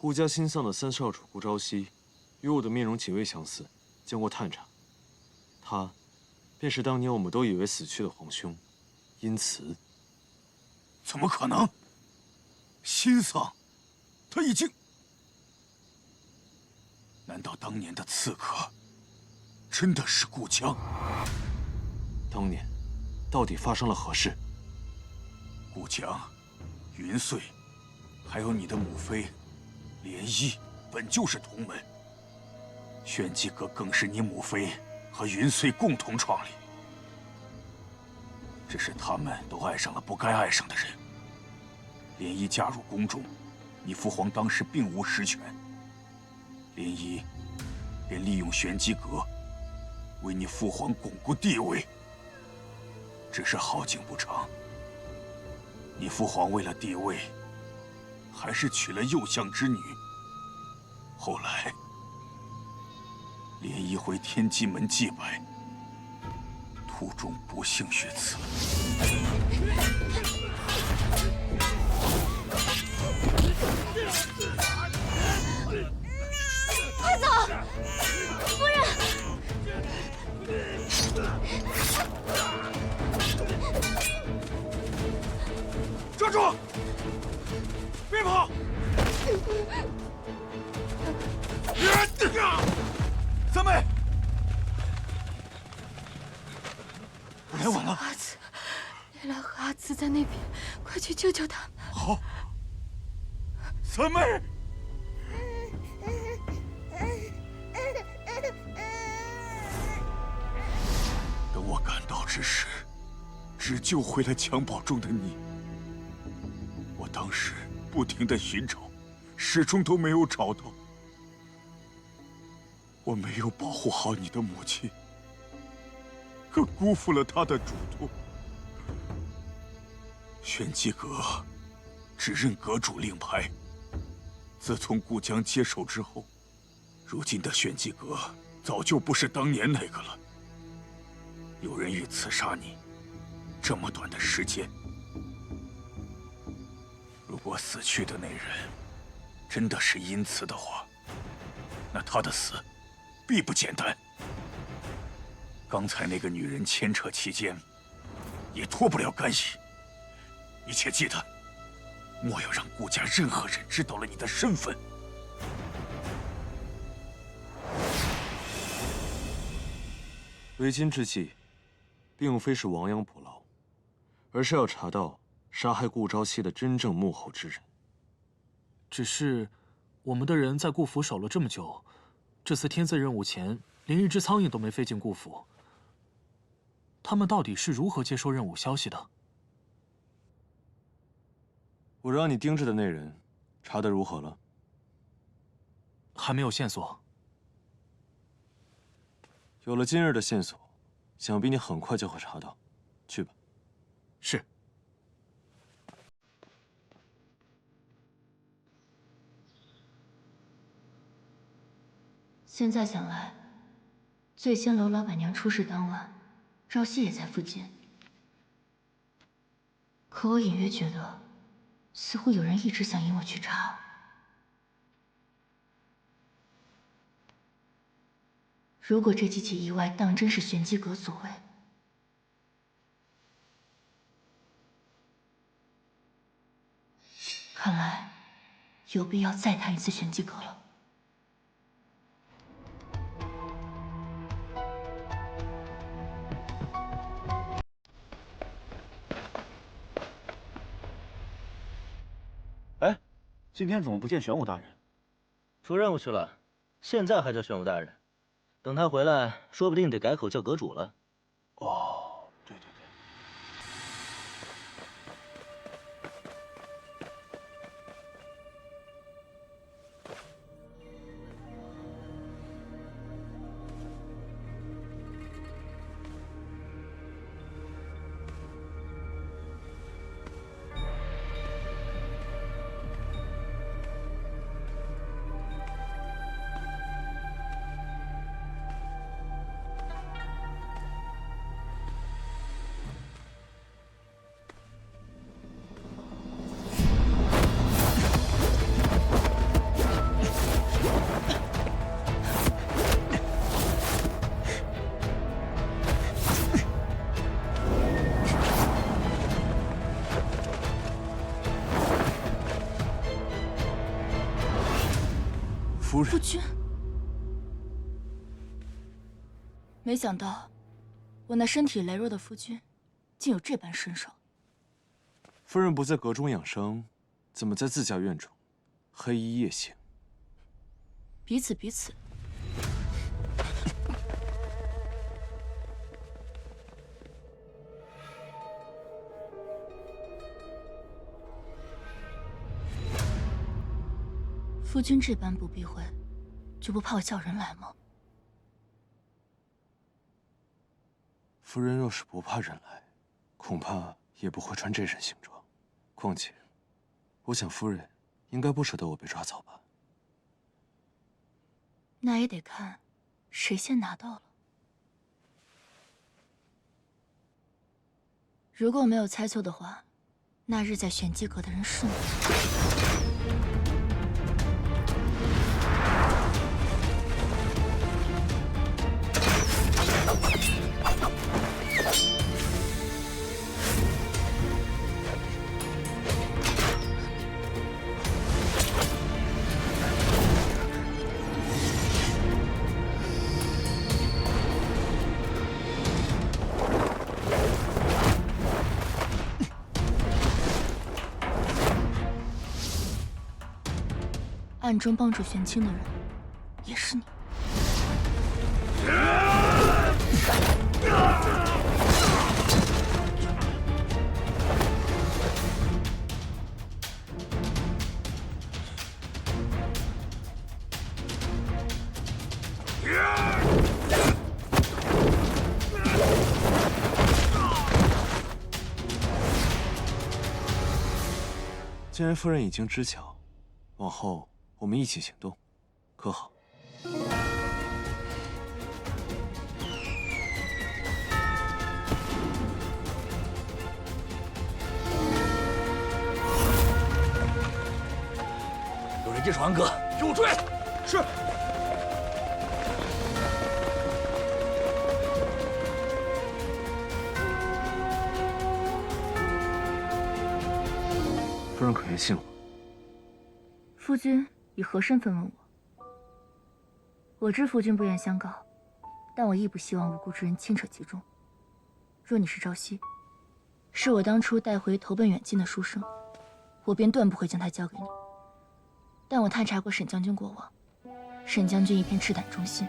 顾家新丧的三少主顾朝夕，与我的面容极为相似，经过探查，他便是当年我们都以为死去的皇兄殷慈。怎么可能？新丧，他已经……难道当年的刺客真的是顾江？当年到底发生了何事？顾江、云穗，还有你的母妃涟漪，本就是同门。玄机阁更是你母妃和云穗共同创立。只是他们都爱上了不该爱上的人。涟漪嫁入宫中，你父皇当时并无实权。涟漪便利用玄机阁，为你父皇巩固地位。只是好景不长，你父皇为了地位，还是娶了右相之女。后来，涟漪回天机门祭拜，途中不幸遇刺。快走，夫人！站住！别跑！三妹，我来晚了。阿慈，莲兰和阿慈在那边，快去救救他们！好，三妹。等我赶到之时，只救回了襁褓中的你。我当时不停地寻找，始终都没有找到。我没有保护好你的母亲，更辜负了她的嘱托。玄机阁只认阁主令牌。自从顾江接手之后，如今的玄机阁早就不是当年那个了。有人欲刺杀你，这么短的时间，如果死去的那人真的是殷慈的话，那他的死必不简单。刚才那个女人牵扯其间，也脱不了干系。你且记得，莫要让顾家任何人知道了你的身份。为今之计，并非是亡羊补牢，而是要查到杀害顾朝夕的真正幕后之人。只是，我们的人在顾府守了这么久，这次天字任务前，连一只苍蝇都没飞进顾府。他们到底是如何接收任务消息的？我让你盯着的那人，查得如何了？还没有线索。有了今日的线索，想必你很快就会查到。去吧。是。现在想来，醉仙楼老板娘出事当晚，朝夕也在附近。可我隐约觉得，似乎有人一直想引我去查。如果这几起意外当真是玄机阁所为，看来有必要再谈一次玄机阁了。哎，今天怎么不见玄武大人？出任务去了，现在还叫玄武大人，等他回来，说不定得改口叫阁主了。哦，对对对。夫人。夫君，没想到我那身体羸弱的夫君，竟有这般身手。夫人不在阁中养伤，怎么在自家院中黑衣夜行？彼此彼此。夫君这般不避讳，就不怕我叫人来吗？夫人若是不怕人来，恐怕也不会穿这身行装。况且，我想夫人应该不舍得我被抓走吧？那也得看谁先拿到了。如果我没有猜错的话，那日在玄机阁的人是你。暗中帮助玄清的人，也是你。既然夫人已经知晓，往后我们一起行动，可好？有人夜闯安阁，给我追！是。夫人可愿信我？夫君以何身份问我？我知夫君不愿相告，但我亦不希望无辜之人牵扯其中。若你是朝夕，是我当初带回投奔远近的书生，我便断不会将他交给你。但我探查过沈将军过往，沈将军一片赤胆忠心。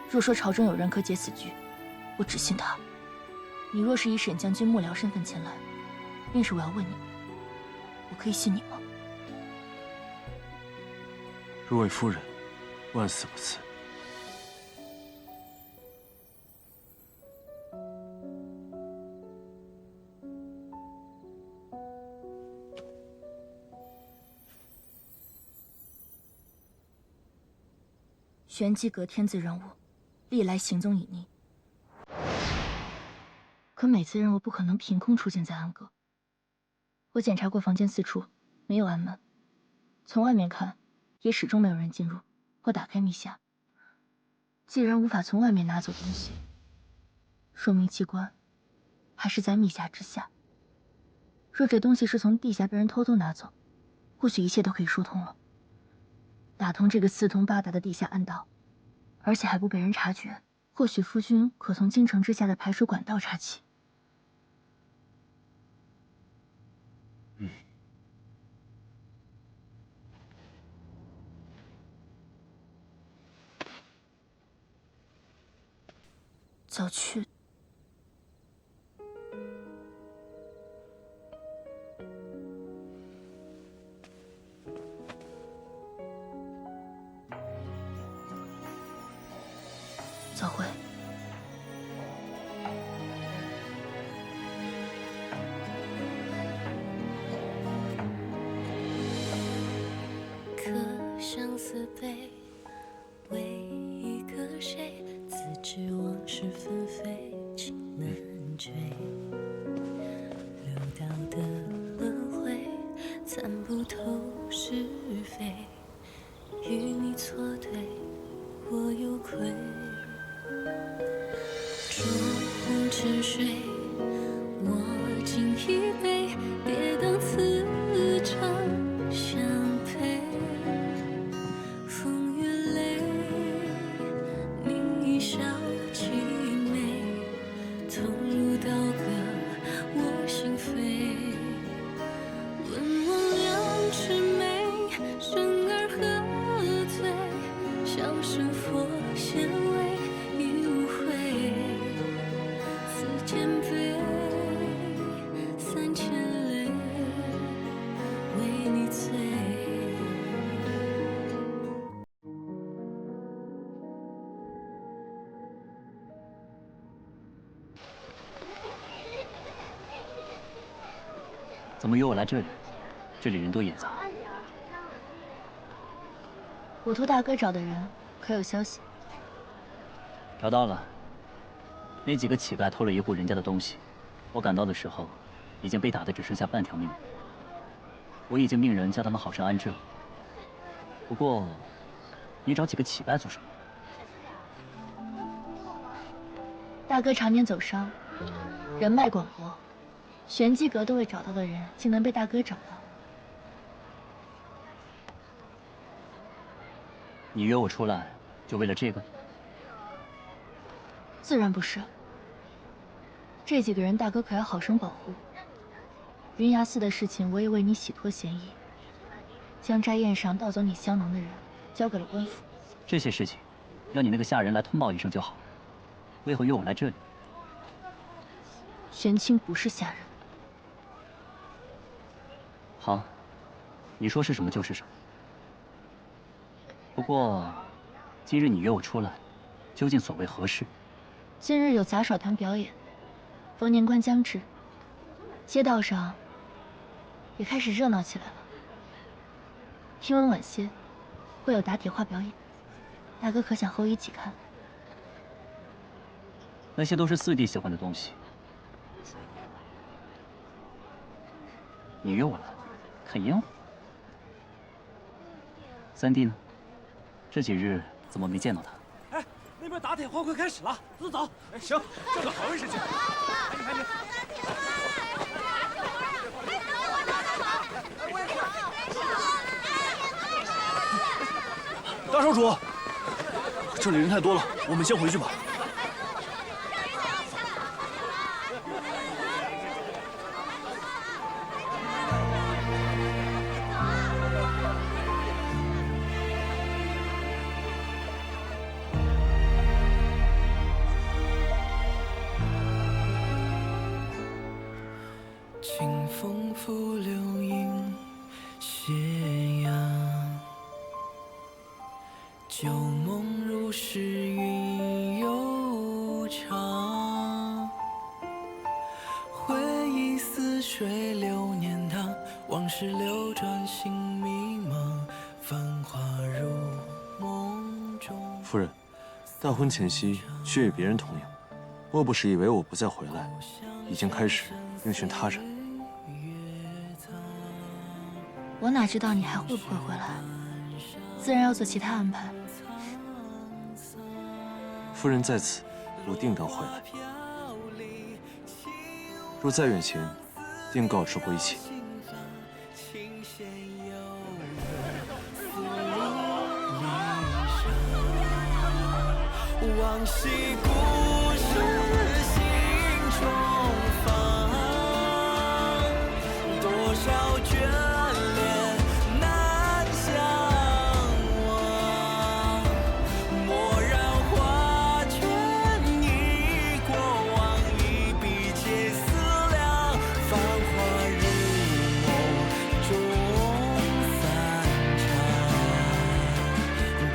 若说朝中有人可解此局，我只信他。你若是以沈将军幕僚身份前来，便是我要问你，我可以信你吗？若为夫人，万死不辞。玄机阁天字人物，历来行踪隐匿。可每次任务不可能凭空出现在暗阁。我检查过房间四处，没有暗门，从外面看，也始终没有人进入或打开密匣。既然无法从外面拿走东西，说明机关还是在密匣之下。若这东西是从地下被人偷偷拿走，或许一切都可以说通了。打通这个四通八达的地下暗道，而且还不被人察觉，或许夫君可从京城之下的排水管道查起。早去。早回。可相思悲，为一个谁？自知往事纷飞，情难追。流到的轮回，参不透是非。与你错对，我有愧。浊红沉睡，我敬一杯，别当此场相陪。风怎么约我来这里？这里人多眼杂。我托大哥找的人，可有消息？找到了。那几个乞丐偷了一户人家的东西，我赶到的时候，已经被打得只剩下半条命了。我已经命人将他们好生安置了。不过，你找几个乞丐做什么？大哥常年走商，人脉广博，玄机阁都未找到的人，竟能被大哥找到。你约我出来，就为了这个？自然不是。这几个人，大哥可要好生保护。云崖寺的事情，我也为你洗脱嫌疑，将斋宴上盗走你香囊的人交给了官府。这些事情，要你那个下人来通报一声就好。为何约我来这里？玄清不是下人。好，你说是什么就是什么。不过，今日你约我出来，究竟所为何事？今日有杂耍团表演，逢年关将至，街道上也开始热闹起来了。听闻晚些会有打铁花表演，大哥可想和我一起看？那些都是四弟喜欢的东西。你约我来看烟火？三弟呢？这几日怎么没见到他？哎，那边打铁花快开始了，走走。哎，行，这个好位置去。赶紧。大少主，这里人太多了，我们先回去吧。清风拂柳映斜阳，旧梦如诗云悠长。回忆似水流年堂，往事流转心迷茫，繁华如梦中。夫人，大婚前夕却与别人同饮，莫不是以为我不再回来，已经开始另寻他人？我哪知道你还会不会回来，自然要做其他安排。夫人在此，我定当回来。若再远行，定告知过一切。往昔故事心中放，多少眷恋难相忘。蓦然画卷，忆过往，一笔皆思量。繁华如梦中散场，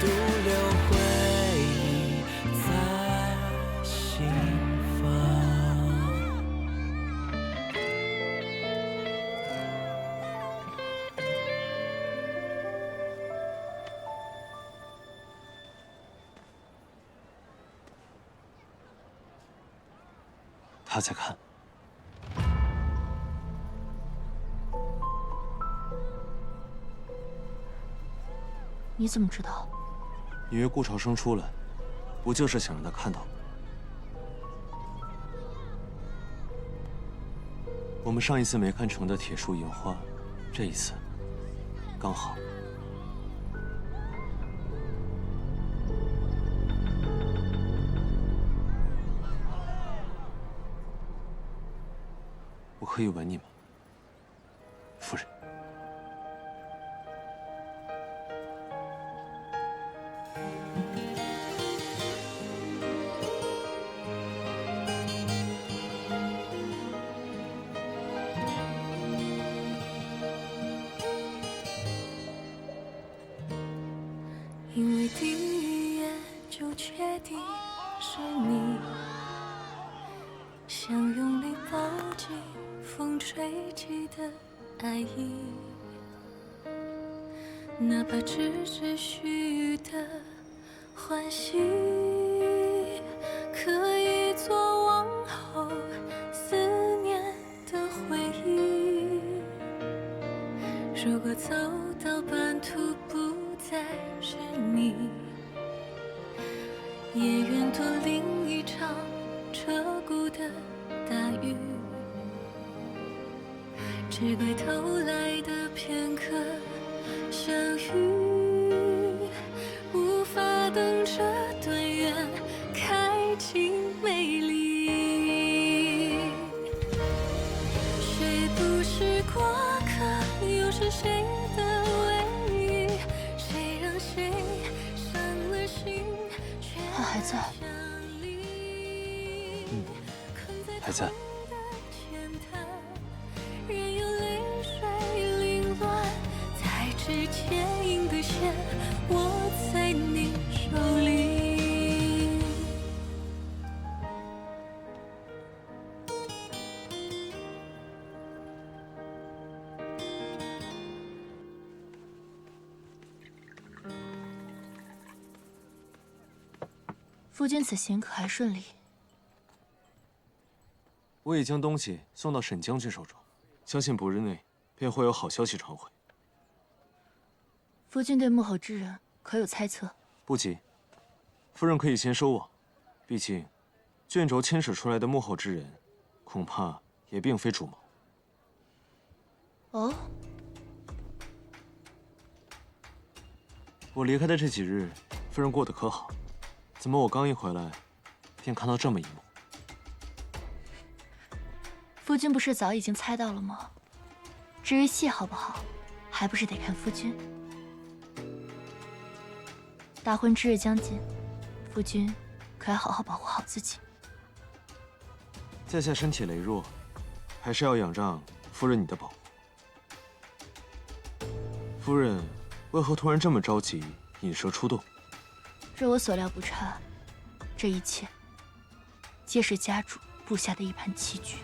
独留回忆在心房。他在看。你怎么知道？你约顾朝生出来，不就是想让他看到吗？我们上一次没看成的铁树银花，这一次刚好。我可以吻你吗，夫人？因为第一眼就确定是你，想用力抱紧风吹起的爱意，哪怕只是虚的欢喜，可以做往后思念的回忆。如果走到半途不再是你，也愿多淋一场彻骨的大雨，只怪偷来的片刻相遇，无法等这段缘开尽美丽。谁不是过客，又是谁的唯一？谁让谁伤了心？他还在。还在。任由泪水凌乱，才知牵引的线握在你手里。夫君此行可还顺利？我已将东西送到沈将军手中，相信不日内便会有好消息传回。夫君对幕后之人可有猜测？不急，夫人可以先收网。毕竟，卷轴牵扯出来的幕后之人，恐怕也并非主谋。哦，我离开的这几日，夫人过得可好？怎么我刚一回来，便看到这么一幕？夫君不是早已经猜到了吗？至于戏好不好，还不是得看夫君。大婚之日将近，夫君可要好好保护好自己。在下身体羸弱，还是要仰仗夫人你的保护。夫人为何突然这么着急引蛇出洞？若我所料不差，这一切皆是家主布下的一盘棋局。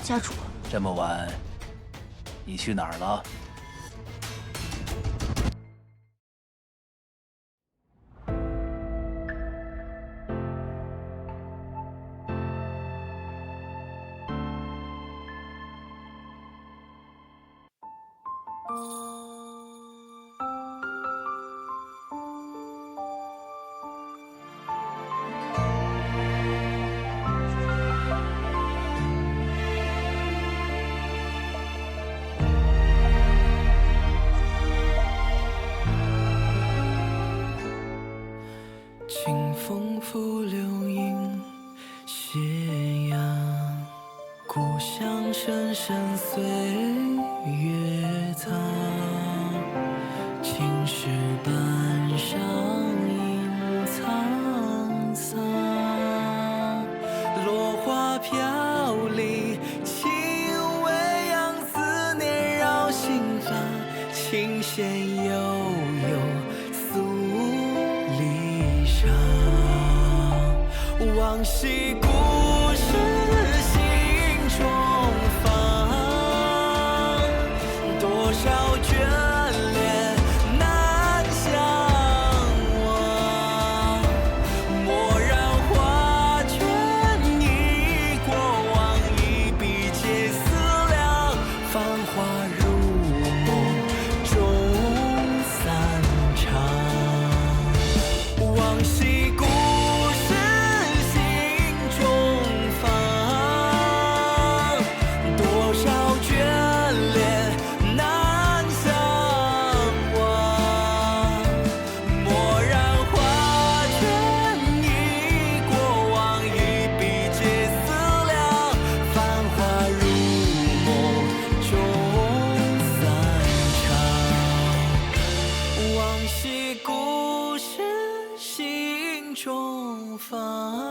家主，这么晚，你去哪儿了？清风拂流萤斜阳，故乡深深岁月藏。青石板上映沧桑，落花飘零，轻微扬，思念绕心房，琴弦悠悠诉离殇。往昔故事心中放，多少眷恋难相忘。蓦然画卷，你过往，一笔皆思量。繁华如梦，终散场。往昔故事心中放，多少眷恋难相忘。蓦然画卷，你过往，一笔皆思量。繁华如梦，终散场。往昔故事心中放。